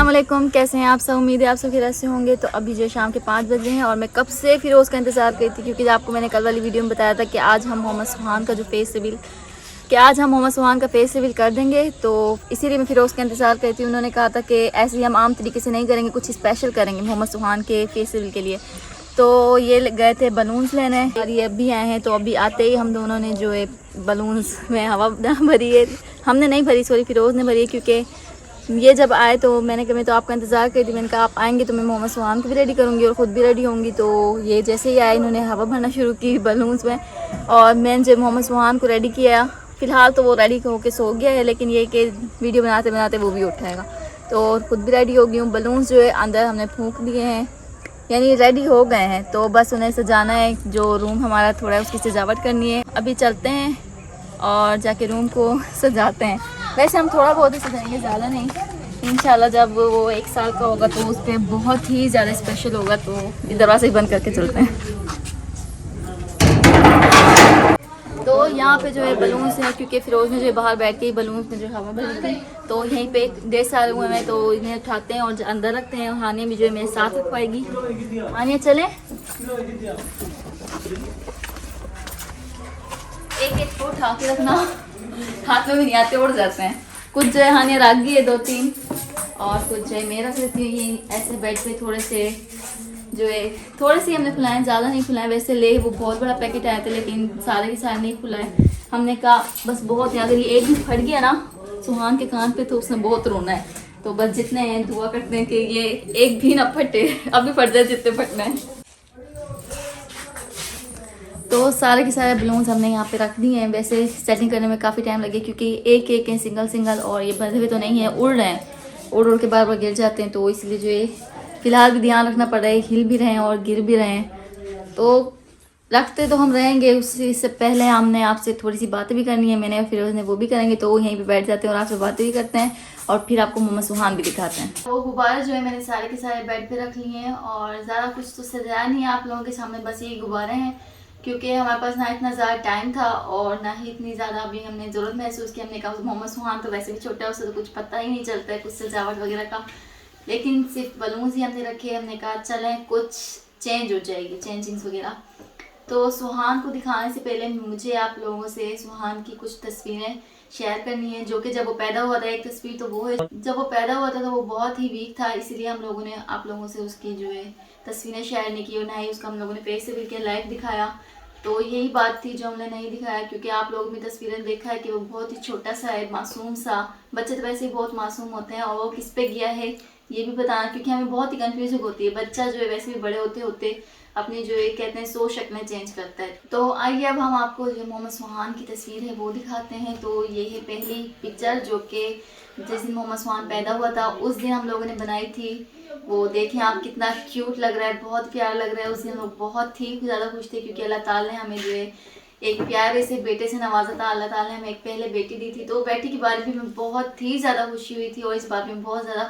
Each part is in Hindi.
अस्सलामुअलैकुम, कैसे हैं आप सब। उम्मीद है आप सब खैरियत से होंगे। तो अभी जो शाम के 5 बजे हैं और मैं कब से फिरोज़ का इंतज़ार कर रही थी, क्योंकि आपको मैंने कल वाली वीडियो में बताया था कि आज हम मोहम्मद सुहान का जो फेस सिविल कर देंगे। तो इसीलिए मैं फिरोज़ का इंतज़ार करती हूँ। उन्होंने कहा था कि ऐसे ही हम आम तरीके से नहीं करेंगे, कुछ स्पेशल करेंगे मोहम्मद सुहान के फेस सिविल के लिए। तो ये गए थे बलून्स लेने और ये अभी आए हैं। तो अभी आते ही हम दोनों ने जो है बलून्स में हवा भरी है। हमने नहीं भरी, सॉरी, फिरोज़ ने भरी है, क्योंकि ये जब आए तो मैंने कहा मैं तो आपका इंतज़ार कर थी। मैंने कहा आप आएंगे तो मैं मोहम्मद सुहान को भी रेडी करूँगी और ख़ुद भी रेडी होंगी। तो ये जैसे ही आए इन्होंने हवा भरना शुरू की बलून्स में और मैंने जब मोहम्मद सुहान को रेडी किया, फ़िलहाल तो वो रेडी होकर सो गया है, लेकिन ये कि वीडियो बनाते बनाते वो भी उठाएगा। तो ख़ुद भी रेडी हो गई हूँ। बलून्स जो है अंदर हमने फूँक दिए हैं, यानी रेडी हो गए हैं। तो बस उन्हें सजाना है, जो रूम हमारा थोड़ा है उसकी सजावट करनी है। अभी चलते हैं और जाके रूम को सजाते हैं। वैसे हम थोड़ा बहुत ही सजाएंगे, ज़्यादा नहीं। इंशाल्लाह जब वो 1 साल का होगा तो उस पर बहुत ही ज़्यादा स्पेशल होगा। तो दरवाज़ा ही बंद करके चलते हैं। तो यहाँ पे जो है बलून्स हैं, क्योंकि फिरोज़ ने जो है बाहर बैठ के ही बलून्स में जो हवा भरी थी। तो यहीं पे 1.5 साल हुए हैं, तो इन्हें उठाते हैं और अंदर रखते हैं। हानिया भी जो है मेरे साथ रखवाएगी। हानिया चले, एक एक को उठा के रखना, हाथ में भी नहीं आते, उड़ जाते हैं। कुछ जो है हानिया रागी है 2-3, और कुछ जो है मैं रख लेती हूँ। ये ऐसे बेड पे थोड़े से जो है थोड़े से हमने फुलाए, ज़्यादा नहीं फुलाए। वैसे ले वो बहुत बड़ा पैकेट आए थे, लेकिन सारे के सारे नहीं फुलाए। हमने कहा बस बहुत है, अगर ये एक भी फट गया ना सुहान के कान पे तो उसने बहुत रोना है। तो बस जितने हैं दुआ करते हैं कि ये एक भी ना फटे, अभी फट जाए जितने फटना है। तो सारे के सारे बलून्स हमने यहाँ पे रख दिए हैं। वैसे सेटिंग करने में काफ़ी टाइम लगे, क्योंकि एक एक हैं, सिंगल सिंगल, और ये बंधे हुए तो नहीं है, उड़ रहे हैं, उड़ के बार बार गिर जाते हैं। तो इसलिए जो है फ़िलहाल भी ध्यान रखना पड़ रहा है, हिल भी रहे हैं और गिर भी रहे हैं। तो रखते तो हम रहेंगे, उससे पहले हमने आपसे थोड़ी सी बातें भी करनी है। मैंने और फिरोज़ ने वो भी करेंगे। तो यहीं पर बैठ जाते हैं और आपसे बातें भी करते हैं और फिर आपको मोहम्मद सुहान भी दिखाते हैं। तो गुब्बारे जो है मैंने सारे के सारे बेड पे रख लिए हैं और ज़्यादा कुछ तो सजाया नहीं है आप लोगों के सामने, बस यही गुब्बारे हैं, क्योंकि हमारे पास ना इतना ज़्यादा टाइम था और ना ही इतनी ज़्यादा अभी हमने ज़रूरत महसूस की। हमने कहा मोहम्मद सुहान तो वैसे भी छोटा है, उससे तो कुछ पता ही नहीं चलता है कुछ सजावट वगैरह का, लेकिन सिर्फ बलून्स ही हमने रखे। हमने कहा चलें कुछ चेंज हो जाएगी, चेंजिंग्स वगैरह। तो सुहान को दिखाने से पहले मुझे आप लोगों से सुहान की कुछ तस्वीरें शेयर करनी है, जो कि जब वो पैदा हुआ था, एक तस्वीर तो वो है, जब वो पैदा हुआ था तो वो बहुत ही वीक था, इसलिए हम लोगों ने आप लोगों से उसकी जो है तस्वीरें शेयर नहीं की और ना ही उसका हम लोगों ने फेस सिविल के लाइव दिखाया। तो यही बात थी जो हमने नहीं दिखाया, क्योंकि आप लोगों ने तस्वीरें देखा है कि वो बहुत ही छोटा सा है, मासूम सा। बच्चे तो वैसे ही बहुत मासूम होते हैं, और वो किस पे गया है ये भी बताना, क्योंकि हमें बहुत ही कंफ्यूजन होती है। बच्चा जो है वैसे भी बड़े होते होते अपनी जो है कहते हैं 100 शक्लें चेंज करता है। तो आइए अब हम आपको जो मोहम्मद सुहान की तस्वीर है वो दिखाते हैं। तो ये है पहली पिक्चर, जो कि जिस दिन मोहम्मद सुहान पैदा हुआ था उस दिन हम लोगों ने बनाई थी। वो देखें आप, कितना क्यूट लग रहा है, बहुत प्यारा लग रहा है। उस दिन हम लोग बहुत ही ज़्यादा खुश थे, क्योंकि अल्लाह ताला ने हमें जो है एक प्यारे से बेटे से नवाजा था। अल्लाह ताला ने हमें एक पहले बेटी दी थी, तो बेटी की बारे में हमें बहुत ही ज़्यादा खुशी हुई थी, और इस बात में बहुत ज़्यादा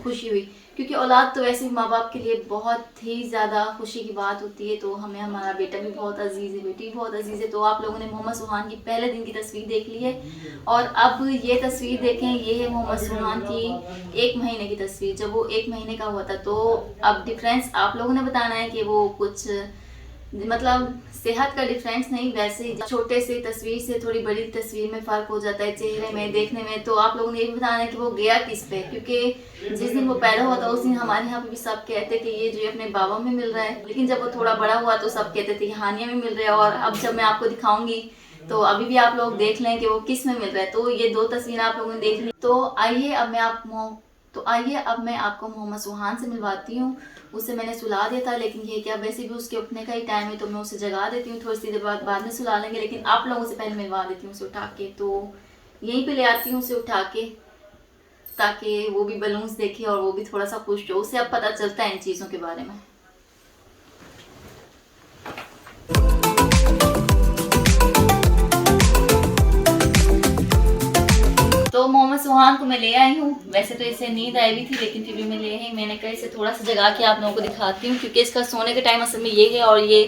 खुशी हुई, क्योंकि औलाद तो वैसे भी माँ बाप के लिए बहुत ही ज़्यादा खुशी की बात होती है। तो हमें हमारा बेटा भी बहुत अजीज़ है, बेटी भी बहुत अजीज़ है। तो आप लोगों ने मोहम्मद सुहान की पहले दिन की तस्वीर देख ली है, और अब ये तस्वीर देखें। ये है मोहम्मद सुहान की 1 महीने की तस्वीर, जब वो 1 महीने का हुआ था। तो अब डिफरेंस आप लोगों ने बताना है कि वो कुछ मतलब सेहत का डिफरेंस नहीं, वैसे ही छोटे से तस्वीर से थोड़ी बड़ी तस्वीर में फ़र्क हो जाता है चेहरे में, देखने में। तो आप लोगों ने ये भी बताना है कि वो गया किस पे, क्योंकि जिस दिन वो पैदा हुआ था उस दिन हमारे यहाँ पे भी सब कहते कि ये जो अपने बाबा में मिल रहा है, लेकिन जब वो थोड़ा बड़ा हुआ तो सब कहते थे कि हानिया में मिल रहा है। और अब जब मैं आपको दिखाऊंगी तो अभी भी आप लोग देख लें कि वो किस में मिल रहा है। तो ये 2 तस्वीरें आप लोगों ने देख ली। तो आइए अब मैं आपको मोहम्मद सुहान से मिलवाती हूँ। उसे मैंने सुला दिया था, लेकिन ये क्या, वैसे भी उसके उठने का ही टाइम है, तो मैं उसे जगा देती हूँ। थोड़ी सी देर बाद में सुला लेंगे, लेकिन आप लोगों से पहले मिलवा देती हूँ उसे उठा के। तो यहीं पे ले आती हूँ उसे उठा के, ताकि वो भी बलून्स देखे और वो भी थोड़ा सा खुश हो। उसे अब पता चलता है इन चीज़ों के बारे में। तो मोहम्मद सुहान को मैं ले आई हूँ। वैसे तो इसे नींद आई हुई थी, लेकिन फिर भी मैं ले आई। मैंने कहा इसे थोड़ा सा जगा के आप लोगों को दिखाती हूँ, क्योंकि इसका सोने का टाइम असल में ये है, और ये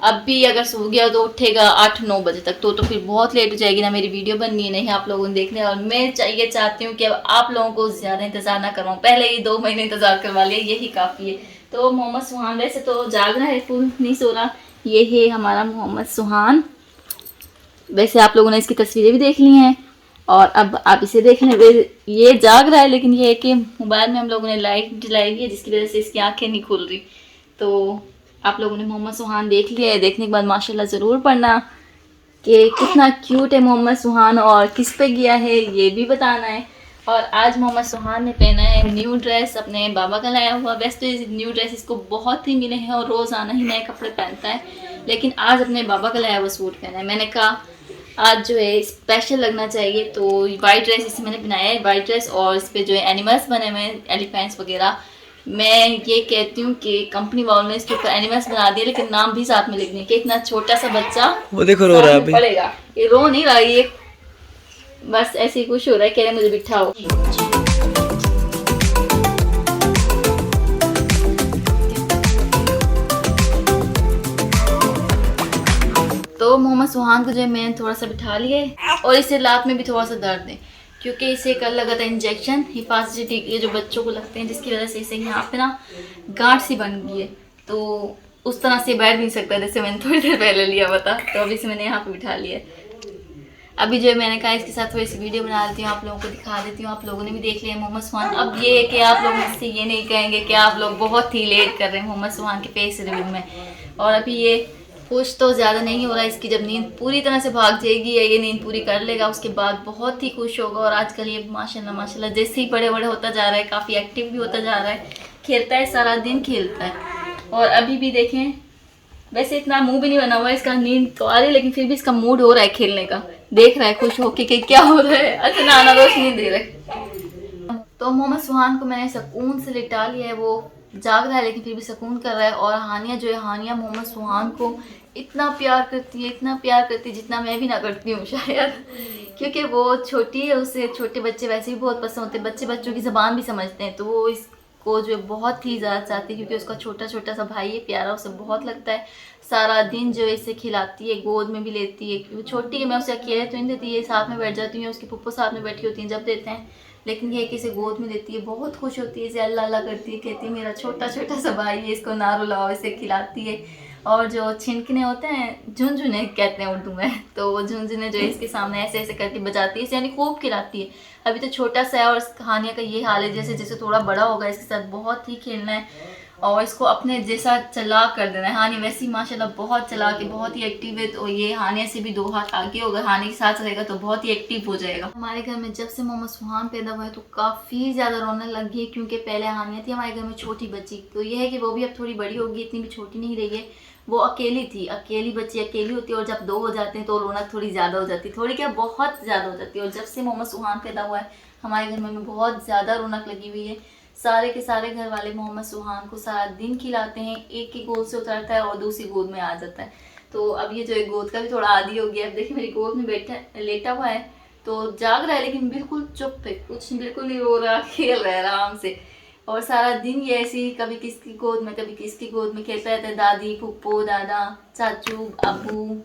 अब भी अगर सो गया तो उठेगा 8-9 बजे तक, तो फिर बहुत लेट हो जाएगी ना मेरी वीडियो बननी है, नहीं आप लोगों ने देखने। और मैं ये चाहती हूँ कि अब आप लोगों को ज़्यादा इंतज़ार ना करवाऊँ, पहले ही 2 महीने इंतज़ार करवा लिया, यही काफ़ी है। तो मोहम्मद सुहान वैसे तो जाग रहा है, फुल नहीं सो रहा। ये है हमारा मोहम्मद सुहान। वैसे आप लोगों ने इसकी तस्वीरें भी देख ली हैं और अब आप इसे देखने, ये जाग रहा है, लेकिन ये है कि मोबाइल में हम लोगों ने लाइट जलाई है जिसकी वजह से इसकी आंखें नहीं खुल रही। तो आप लोगों ने मोहम्मद सुहान देख लिया है, देखने के बाद माशाल्लाह ज़रूर पढ़ना कि कितना क्यूट है मोहम्मद सुहान और किस पे गया है ये भी बताना है। और आज मोहम्मद सुहान ने पहना है न्यू ड्रेस, अपने बाबा का लाया हुआ। वैसे तो ये न्यू ड्रेस इसको बहुत ही मिले हैं और रोज़ाना ही नए कपड़े पहनता है, लेकिन आज अपने बाबा का लाया हुआ सूट पहना है। मैंने कहा आज जो है स्पेशल लगना चाहिए, तो वाइट ड्रेस इसे मैंने बनाया है, वाइट ड्रेस, और इस पर जो है एनिमल्स बने हुए हैं, एलिफेंट्स वगैरह। मैं ये कहती हूँ कि कंपनी वालों ने इसके ऊपर एनिमल्स बना दिए, लेकिन नाम भी साथ में लिख दिए कि इतना छोटा सा बच्चा वो देखो रो रहा है अभी। पड़ेगा। ये रो नहीं रहा, ये बस ऐसे ही खुश हो रहा है, कह रहे मुझे बिठाओ। तो मोहम्मद सुहान को जो मैं थोड़ा सा बिठा लिया और इसे लात में भी थोड़ा सा दर्द है, क्योंकि इसे कल लगा था इंजेक्शन हिफाजती टीके, ये जो बच्चों को लगते हैं, जिसकी वजह से इसे यहाँ पे ना गांठ सी बन गई है, तो उस तरह से बैठ नहीं सकता जैसे मैंने थोड़ी देर पहले लिया हुआ था। तो अभी से मैंने यहाँ पे बिठा लिया। अभी जो है मैंने कहा इसके साथ थोड़ी सी वीडियो बना लेती हूँ, आप लोगों को दिखा देती हूँ। आप लोगों ने भी देख लिया मोहम्मद सुहान। अब ये है कि आप लोग मुझसे ये नहीं कहेंगे कि आप लोग बहुत ही लेट कर रहे हैं मोहम्मद सुहान के फेस रिव्यू में। और अभी ये खुश तो ज़्यादा नहीं हो रहा है, इसकी जब नींद पूरी तरह से भाग जाएगी या ये नींद पूरी कर लेगा उसके बाद बहुत ही खुश होगा। और आजकल ये माशाल्लाह माशाल्लाह जैसे ही बड़े बड़े होता जा रहा है, काफ़ी एक्टिव भी होता जा रहा है, खेलता है, सारा दिन खेलता है। और अभी भी देखें, वैसे इतना मुंह भी नहीं बना हुआ इसका, नींद तो आ रही है, लेकिन फिर भी इसका मूड हो रहा है खेलने का, देख रहा है खुश होके कि क्या हो रहा है। अच्छा नाना रोश नहीं दे रहे। तो मोहम्मद सुहान को मैंने सुकून से लिटा लिया है, वो जाग रहा है लेकिन फिर भी सुकून कर रहा है। और हानिया जो है, हानिया मोहम्मद सुहान को इतना प्यार करती है, इतना प्यार करती है जितना मैं भी ना करती हूँ शायद, क्योंकि वो छोटी है, उससे छोटे बच्चे वैसे भी बहुत पसंद होते हैं, बच्चे बच्चों की ज़बान भी समझते हैं, तो वो इसको जो है बहुत ही ज़्यादा चाहती है, क्योंकि उसका छोटा छोटा सा भाई है, प्यारा उसे बहुत लगता है। सारा दिन जो है इसे खिलाती है, गोद में भी लेती है। छोटी है, मैं उसे अकेले तो नहीं देती है, साथ में बैठ जाती हूँ, उसकी पुप्पो साथ में बैठी होती हैं जब देते हैं, लेकिन ये कि इसे गोद में देती है, बहुत खुश होती है, इसे अल्लाह अल्लाह करती है, कहती है मेरा छोटा छोटा सा भाई है, इसको ना रुलाओ, इसे खिलाती है। और जो छिनकने होते हैं, झुनझुने कहते हैं उर्दू में, तो वो झुनझुने जो है इसके सामने ऐसे ऐसे करके बजाती है, इसे यानी खूब खिलाती है। अभी तो छोटा सा है और हानिया का ये हाल है, जैसे जैसे थोड़ा बड़ा होगा इसके साथ बहुत ही खेलना है और इसको अपने जैसा चालाक कर देना है। हानिया वैसे ही माशाल्लाह बहुत चालाक है, बहुत ही एक्टिव है, तो ये हानिया से भी 2 हाथ आगे होगा, हानिया के साथ रहेगा तो बहुत ही एक्टिव हो जाएगा। हमारे घर में जब से मोहम्मद सुहान पैदा हुआ है तो काफ़ी ज़्यादा रौनक लगी है, क्योंकि पहले हानिया थी हमारे घर में छोटी बच्ची, तो ये है कि वो भी अब थोड़ी बड़ी होगी, इतनी भी छोटी नहीं रही है। वो अकेली थी, अकेली बच्ची अकेली होती है, और जब 2 हो जाते हैं तो रौनक थोड़ी ज़्यादा हो जाती है, थोड़ी क्या बहुत ज़्यादा हो जाती है। और जब से मोहम्मद सुहान पैदा हुआ है हमारे घर में बहुत ज़्यादा रौनक लगी हुई है। सारे के सारे घर वाले मोहम्मद सुहान को सारा दिन खिलाते हैं, एक की गोद से उतरता है और दूसरी गोद में आ जाता है। तो अब ये जो है गोद का भी थोड़ा आदी हो गया। अब देखिए मेरी गोद में बैठा लेटा हुआ है, तो जाग रहा है लेकिन बिल्कुल चुप है, कुछ बिल्कुल नहीं रो रहा, खेल रहा है आराम से। और सारा दिन ये ऐसे ही कभी किसकी गोद में कभी किसकी गोद में खेलता रहता है, दादी, फूफो, दादा, चाचू, अबू,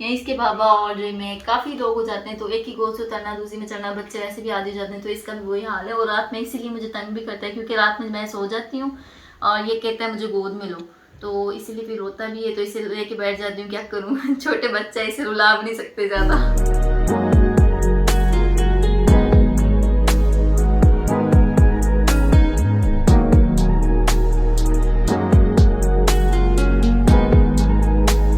या इसके बाबा और जो मैं काफ़ी लोग हो जाते हैं, तो एक ही गोद से उतरना, दूसरी में चढ़ना, बच्चे वैसे भी आदि हो जाते हैं, तो इसका भी वही हाल है। और रात में इसीलिए मुझे तंग भी करता है, क्योंकि रात में मैं सो जाती हूँ और ये कहता है मुझे गोद में लो, तो इसीलिए फिर रोता भी है, तो इसे लेके बैठ जाती हूँ, क्या करूँ छोटे बच्चा, इसे रुला भी नहीं सकते ज़्यादा।